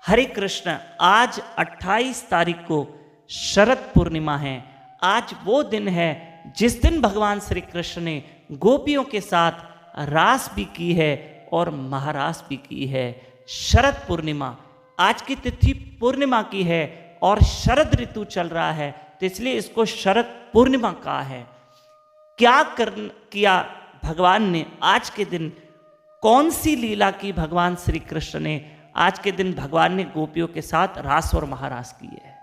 हरे कृष्ण। आज 28 तारीख को शरद पूर्णिमा है। आज वो दिन है जिस दिन भगवान श्री कृष्ण ने गोपियों के साथ रास भी की है और महारास भी की है। शरद पूर्णिमा आज की तिथि पूर्णिमा की है और शरद ऋतु चल रहा है, तो इसलिए इसको शरद पूर्णिमा कहा है। क्या किया भगवान ने आज के दिन, कौन सी लीला की भगवान श्री कृष्ण ने आज के दिन? भगवान ने गोपियों के साथ रास और महारास की है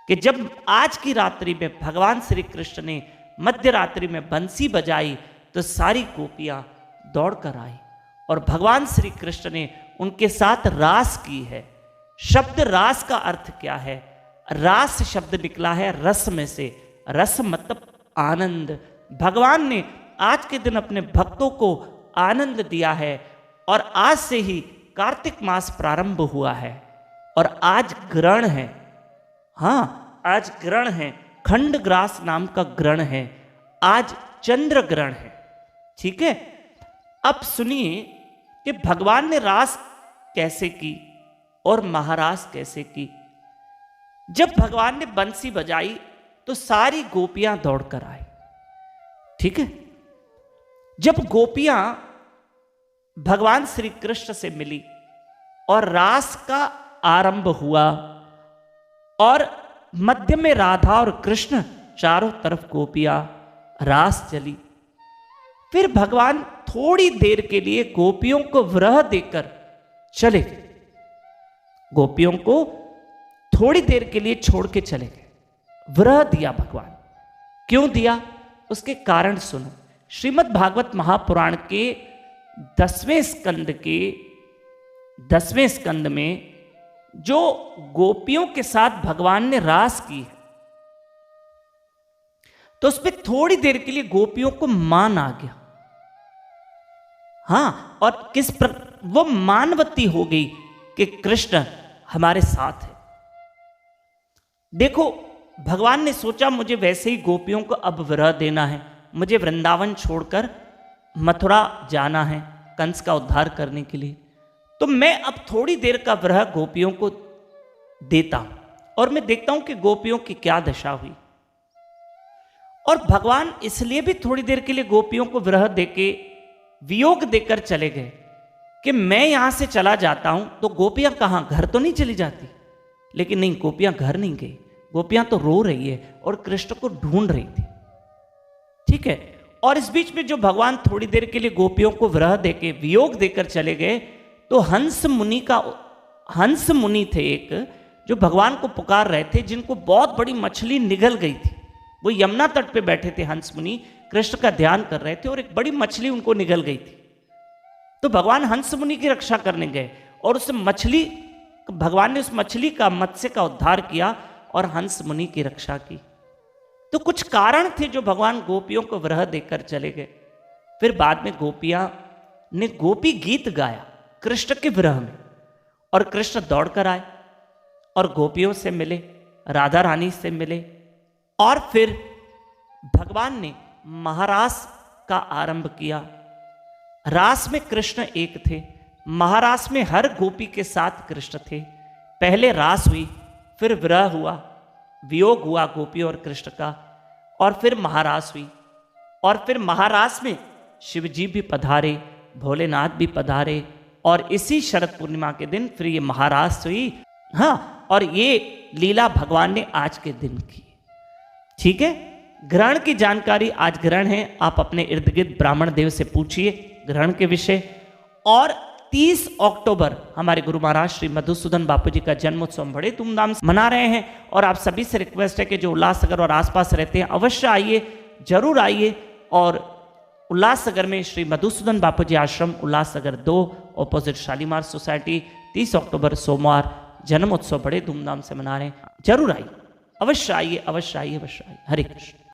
कि जब आज की रात्रि में भगवान श्री कृष्ण ने मध्य रात्रि में बंसी बजाई तो सारी गोपियां दौड़ कर आई और भगवान श्री कृष्ण ने उनके साथ रास की है। शब्द रास का अर्थ क्या है? रास शब्द निकला है रस में से। रस मतलब आनंद। भगवान ने आज के दिन अपने भक्तों को आनंद दिया है और आज से ही कार्तिक मास प्रारंभ हुआ है और आज ग्रहण है। हाँ, आज ग्रहण है, खंडग्रास नाम का ग्रहण है। आज चंद्र ग्रहण है। ठीक है, अब सुनिए कि भगवान ने रास कैसे की और महारास कैसे की। जब भगवान ने बंसी बजाई तो सारी गोपियां दौड़कर आई। ठीक है, जब गोपियां भगवान श्री कृष्ण से मिली और रास का आरंभ हुआ और मध्य में राधा और कृष्ण, चारों तरफ गोपियां, रास चली। फिर भगवान थोड़ी देर के लिए गोपियों को वरह देकर चले गए। गोपियों को थोड़ी देर के लिए छोड़ के चले गए। वरह दिया भगवान। क्यों दिया? उसके कारण सुनो। श्रीमद् भागवत महापुराण के 10वें स्कंद में जो गोपियों के साथ भगवान ने रास की है, तो उसमें थोड़ी देर के लिए गोपियों को मान आ गया। हाँ, और वो मानवती हो गई कि कृष्ण हमारे साथ है। देखो, भगवान ने सोचा मुझे वैसे ही गोपियों को अब वरह देना है, मुझे वृंदावन छोड़कर मथुरा जाना है कंस का उद्धार करने के लिए, तो मैं अब थोड़ी देर का वरह गोपियों को देता हूं और मैं देखता हूं कि गोपियों की क्या दशा हुई। और भगवान इसलिए भी थोड़ी देर के लिए गोपियों को वरह देके वियोग देकर चले गए कि मैं यहां से चला जाता हूं तो गोपियां कहां, घर तो नहीं चली जाती। लेकिन नहीं, गोपियां घर नहीं गई। गोपियां तो रो रही है और कृष्ण को ढूंढ रही थी। ठीक है, और इस बीच में जो भगवान थोड़ी देर के लिए गोपियों को वरह देके वियोग देकर चले गए, तो हंस मुनि थे एक, जो भगवान को पुकार रहे थे, जिनको बहुत बड़ी मछली निगल गई थी। वो यमुना तट पे बैठे थे हंस मुनि, कृष्ण का ध्यान कर रहे थे और एक बड़ी मछली उनको निगल गई थी। तो भगवान हंस मुनि की रक्षा करने गए और भगवान ने उस मछली का, मत्स्य का उद्धार किया और हंस मुनि की रक्षा की। तो कुछ कारण थे जो भगवान गोपियों को वरह देकर चले गए। फिर बाद में गोपियां ने गोपी गीत गाया कृष्ण के विरह में, और कृष्ण दौड़कर आए और गोपियों से मिले, राधा रानी से मिले, और फिर भगवान ने महारास का आरंभ किया। रास में कृष्ण एक थे, महारास में हर गोपी के साथ कृष्ण थे। पहले रास हुई, फिर विरह हुआ, वियोग हुआ गोपी और कृष्ण का, और फिर महारास हुई। और फिर महारास में शिव जी भी पधारे, भोलेनाथ भी पधारे, और इसी शरद पूर्णिमा के दिन फिर ये महारास हुई। हाँ, और ये लीला भगवान ने आज के दिन की। ठीक है, ग्रहण की जानकारी, आज ग्रहण है, आप अपने इर्द गिर्द ब्राह्मण देव से पूछिए ग्रहण के विषय। और 30 अक्टूबर हमारे गुरु महाराज श्री मधुसूदन बापू जी का जन्मोत्सव बड़े धूमधाम से मना रहे हैं, और आप सभी से रिक्वेस्ट है कि जो उल्लासनगर और आसपास रहते हैं अवश्य आइए, जरूर आइए। और उल्लासनगर में श्री मधुसूदन बापू जी आश्रम, उल्लासनगर 2, ऑपोजिट शालीमार सोसाइटी, 30 अक्टूबर सोमवार जन्मोत्सव बड़े धूमधाम से मना रहे हैं। जरूर आइए, अवश्य आइए, अवश्य आइए, अवश्य आइए। हरे कृष्ण।